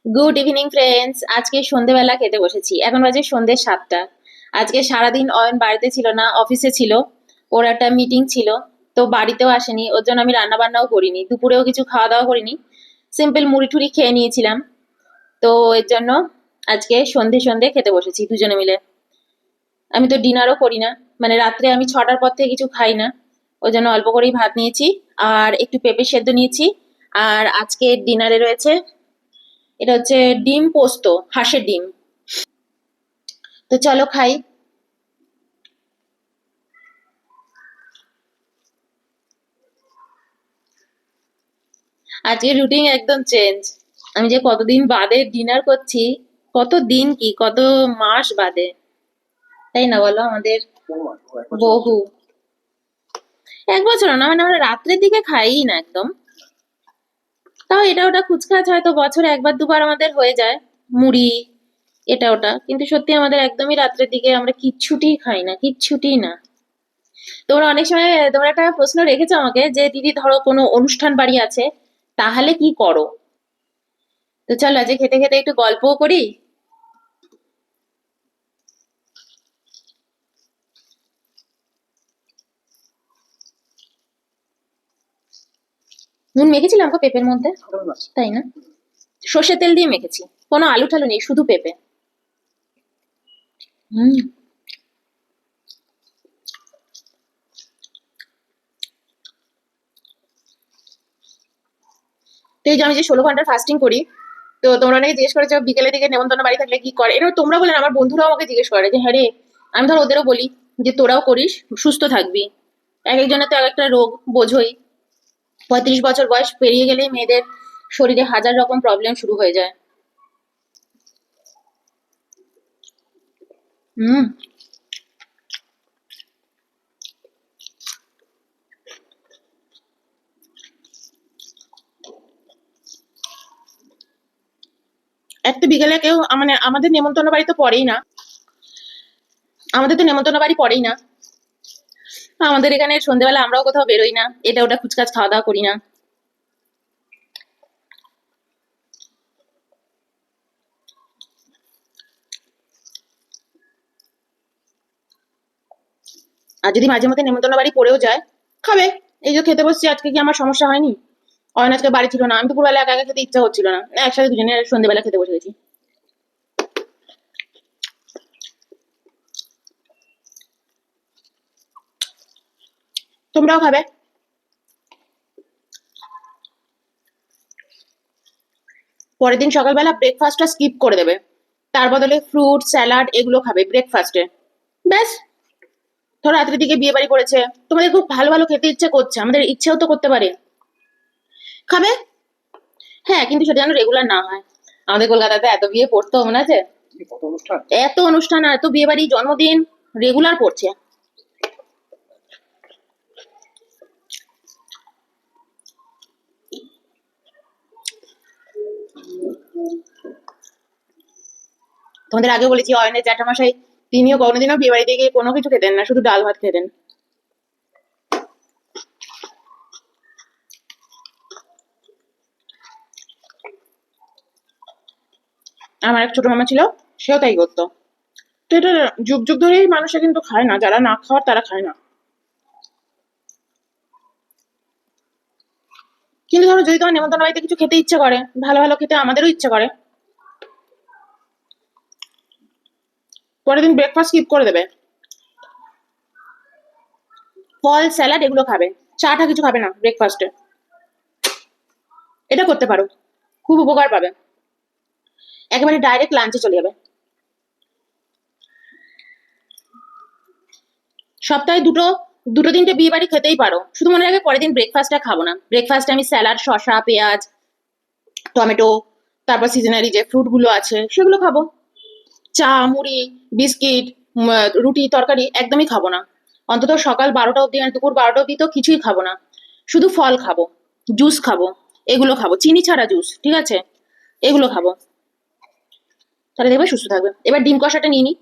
Good evening friends. আজকে সন্ধেবেলা খেতে বসেছি, এখন বাজে সন্ধে 7টা। আজকে সারাদিন অয়ন বাড়িতে ছিল না, অফিসে ছিল। ওর একটা মিটিং ছিল, তো বাড়িতেও আসেনি। ওর জন্য আমি রান্না বান্নাও করিনি, দুপুরেও কিছু খাওয়া দাওয়া করিনি। সিম্পল মুড়ি টুড়ি খেয়ে নিয়েছিলাম। তো এর জন্য আজকে সন্ধে সন্ধে খেতে বসেছি দুজনে মিলে। আমি তো ডিনারও করি না, মানে রাত্রে আমি 6টার পর থেকে কিছু খাই না। ওই জন্য অল্প করেই ভাত নিয়েছি, আর একটু পেঁপে সেদ্ধ নিয়েছি। আর আজকে ডিনারে রয়েছে, এটা হচ্ছে ডিম পোস্ত, হাঁসের ডিম। তো চলো খাই। আজকে রুটিন একদম চেঞ্জ। আমি যে কতদিন বাদে ডিনার করছি, কত দিন কি কত মাস বাদে, তাই না বলো আমাদের? বহু। 1 বছর না, মানে আমরা রাত্রের দিকে খাই না একদম। তাও এটা ওটা খুচখাচ হয়তো বছরে একবার দুবার আমাদের হয়ে যায়, মুড়ি এটা ওটা, কিন্তু সত্যি আমাদের একদমই রাত্রের দিকে আমরা কিচ্ছুটি খাই না, কিচ্ছুটি না। তোমরা অনেক সময় তোমরা একটা প্রশ্ন রেখেছো আমাকে যে দিদি ধরো কোনো অনুষ্ঠান বাড়ি আছে, তাহলে কি করো? তো চলো আজকে খেতে খেতে একটু গল্পও করি। নুন মেখেছিলাম গো পেঁপের মধ্যে, তাই না? সর্ষের তেল দিয়ে মেখেছি, কোনো আলু টালু নেই, শুধু পেঁপে। হুম। তো এই যে আমি যে 16 ঘন্টার ফাস্টিং করি, তো তোমরা অনেকে জিজ্ঞেস করেছো বিকেলের দিকে নেমন্তন্ন বাড়ি থাকলে কি করে। এটা তোমরা বলেন, আমার বন্ধুরাও আমাকে জিজ্ঞেস করে যে হ্যাঁ রে, আমি ধর ওদেরও বলি যে তোরাও করিস, সুস্থ থাকবি। এক একজনের তো এক একটা রোগ, বোঝোই। 35 বছর বয়স পেরিয়ে গেলেই মেয়েদের শরীরে হাজার রকম প্রবলেম শুরু হয়ে যায়। হুম। এক তো বিকেলে কেউ মানে আমাদের নেমন্তন্ন বাড়ি তো পড়েই না, আমাদের তো নেমন্তন্ন বাড়ি পড়েই না। আমাদের এখানে সন্ধ্যেবেলা আমরাও কোথাও বেরোই না, এটা ওটা কুচকাচ খাওয়া দাওয়া করি না। আর যদি মাঝে মধ্যে নেমন্তন্ন বাড়ি পড়েও যায়, খাবে। এই যে খেতে বসছি আজকে, কি আমার সমস্যা হয়নি? অয়ন আজকে বাড়ি ছিল না, আমি দুপুরবেলা একা একা খেতে ইচ্ছা হচ্ছিল না, একসাথে দুজনে সন্ধ্যেবেলা খেতে বসে গেছি। তোমরাও খাবে। পরের দিন সকালবেলা ব্রেকফাস্টটা স্কিপ করে দেবে, তার বদলে ফ্রুট স্যালাড এগুলো খাবে ব্রেকফাস্টে। ব্যাস। ধরো রাত্রের দিকে বিয়ে বাড়ি পড়েছে, তোমাদের খুব ভালো ভালো খেতে ইচ্ছে করছে, আমাদের ইচ্ছেও তো করতে পারে, খাবে। হ্যাঁ, কিন্তু সেটা যেন রেগুলার না হয়। আমাদের কলকাতাতে এত বিয়ে পড়তো, মনে আছে? এত অনুষ্ঠান আর এত বিয়ে বাড়ি জন্মদিন রেগুলার পড়ছে। তোমাদের আগে বলেছি, অয়নের জ্যাঠামশাই তিনিও কোনোদিনও বিয়ে বাড়িতে গিয়ে কোনো কিছু খেতেন না, শুধু ডাল ভাত খেতেন। আমার এক ছোট মামা ছিল, সেও তাই করতো। তো এটা যুগ যুগ ধরেই মানুষে কিন্তু খায় না, যারা না খাওয়ার তারা খায় না। কিন্তু ধরো যদি তোমার নেমন্তন্ন বাড়িতে কিছু খেতে ইচ্ছে করে, ভালো ভালো খেতে আমাদেরও ইচ্ছে করে, পরের দিন ব্রেকফাস্ট স্কিপ করে দেবে, ফল স্যালাড এগুলো খাবে, চাটা কিছু খাবে না ব্রেকফাস্টে। এটা করতে পারো, খুব উপকার পাবে। একেবারে ডাইরেক্ট লাঞ্চে চলে যাবে। সপ্তাহে দুটো দুটো তিনটে বিয়ে বাড়ি খেতেই পারো, শুধু মনে রাখবে পরের দিন ব্রেকফাস্টটা খাবো না। ব্রেকফাস্টে আমি স্যালাড, শসা, পেঁয়াজ, টমেটো, তারপর সিজনারি যে ফ্রুট গুলো আছে সেগুলো খাবো। চা, মুড়ি, বিস্কিট, রুটি তরকারি একদমই খাবো না। অন্তত সকাল 12টা অব্দি আর দুপুর 12টা অব্দি তো কিছুই খাবো না। শুধু ফল খাবো, জুস খাবো, এগুলো খাবো, চিনি ছাড়া জুস, ঠিক আছে? এগুলো খাবো, তাহলে দেখবে সুস্থ থাকবে। এবার ডিম কষাটা নিয়ে নি।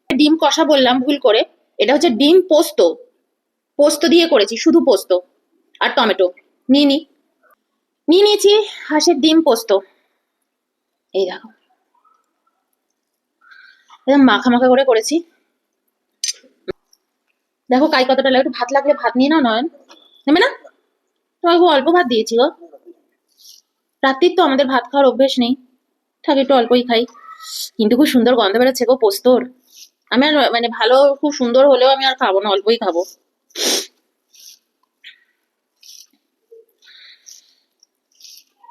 ডিম কষা বললাম ভুল করে, এটা হচ্ছে ডিম পোস্ত। পোস্ত দিয়ে করেছি, শুধু পোস্ত আর টমেটো। নিয়ে নি, নিয়ে নিয়েছি হাঁসের ডিম পোস্ত। এই দেখো, একদম মাখা মাখা করে করেছি। দেখো কাই কতটা লাগে, একটু ভাত লাগলে ভাত নিয়ে নাও নয়ন, নেবে না? তোমাকে খুব অল্প ভাত দিয়েছি গো, রাত্রির তো আমাদের ভাত খাওয়ার অভ্যেস নেই, থাকে একটু অল্পই খাই। কিন্তু খুব সুন্দর গন্ধ বেরোচ্ছে গো পোস্তর। আমি আর মানে ভালো খুব সুন্দর হলেও আমি আর খাবো না, অল্পই খাবো।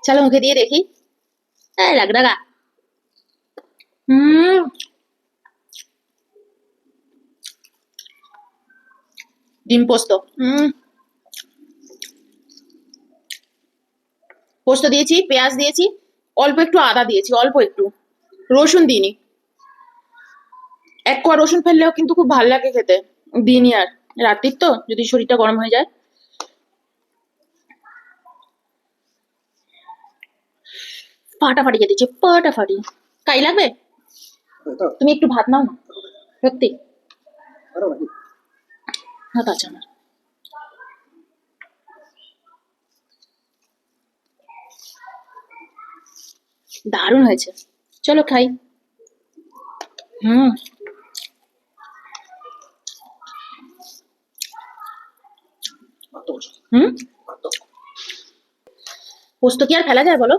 চলো মুখে দিয়ে দেখি। লাগ রাগা। হুম, ডিম পোস্ত। হুম, পোস্ত দিয়েছি, পেঁয়াজ দিয়েছি, অল্প একটু আদা দিয়েছি, অল্প একটু রসুন দিইনি। এক কোয়া রসুন ফেললেও কিন্তু খুব ভালো লাগে খেতে, দিইনি আর, রাত্রির তো যদি শরীরটা গরম হয়ে যায়। ফাটাফাটি খেতে দিচ্ছি, ফাটাফাটি। কাই লাগবে? তুমি একটু ভাত নাও না, সত্যি ভাত আছে আমার। দারুণ হয়েছে, চলো খাই। হুম, হুম, পোস্ত কি আর ফেলা যায় বলো,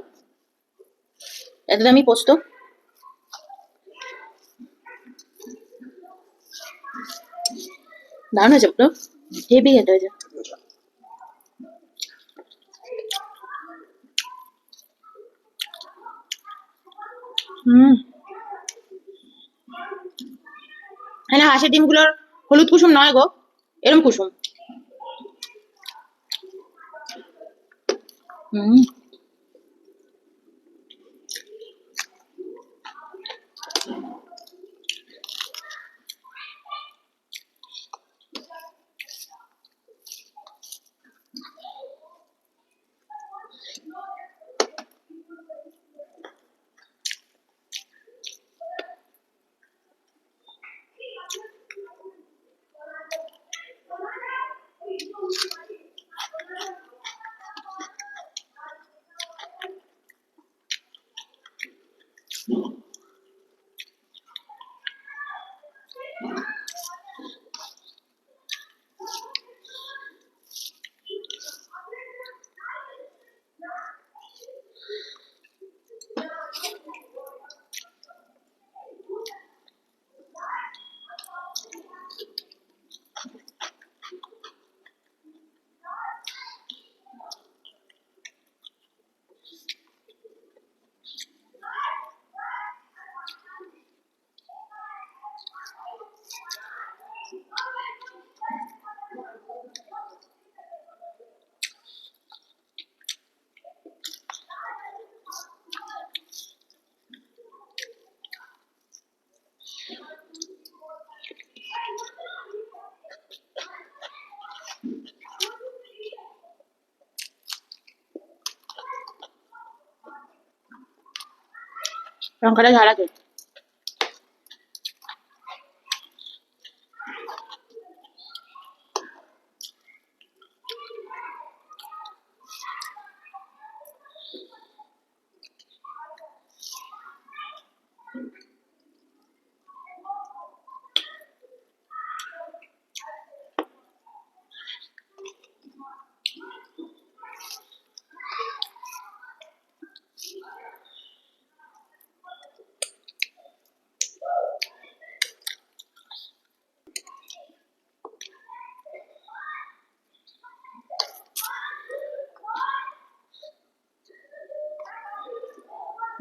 এত দামি পোস্ত। দারুণ হয়েছে পুরো, হেভি খেতে হয়েছে। হুম, হ্যাঁ না, হাঁসের ডিমগুলোর হলুদ কুসুম নয় গো, এরম কুসুম। হুম, লঙ্কাটা ঝাল আছে।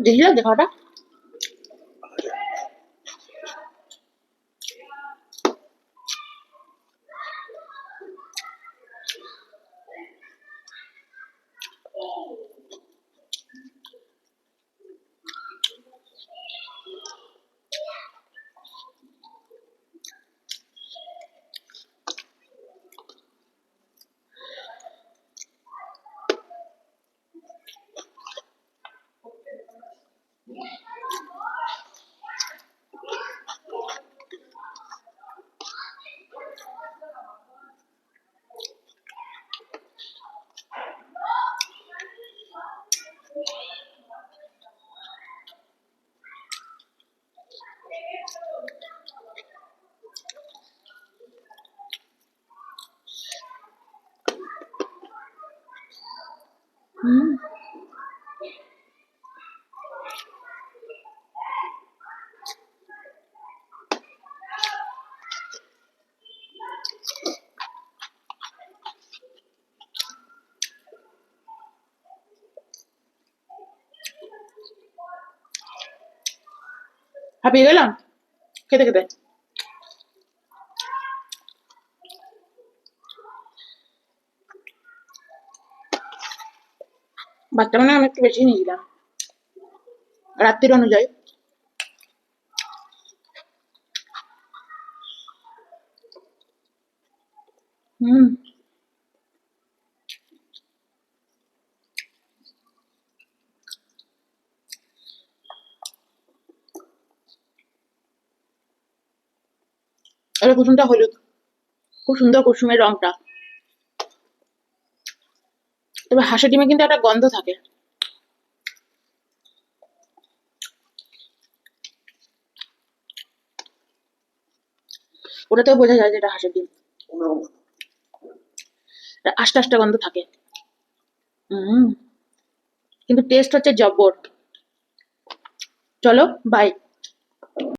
দেখি লাগছে খাওয়াটা। হুম। হাঁপিয়ে গেলাম খেতে খেতে। ভাতটা মানে আমি একটু বেশি নিয়েছিলাম রাত্রির অনুযায়ী। হুম। এটা কুসুমটা হলুদ, খুব সুন্দর কুসুমের রংটা। তবে হাঁসের ডিমে কিন্তু একটা গন্ধ থাকে। ওটাতেও বোঝা যায় যে এটা হাঁসের ডিম। আস্তে আস্তে গন্ধ থাকে। হুম। কিন্তু টেস্ট হচ্ছে জব্বর। চলো, বাই।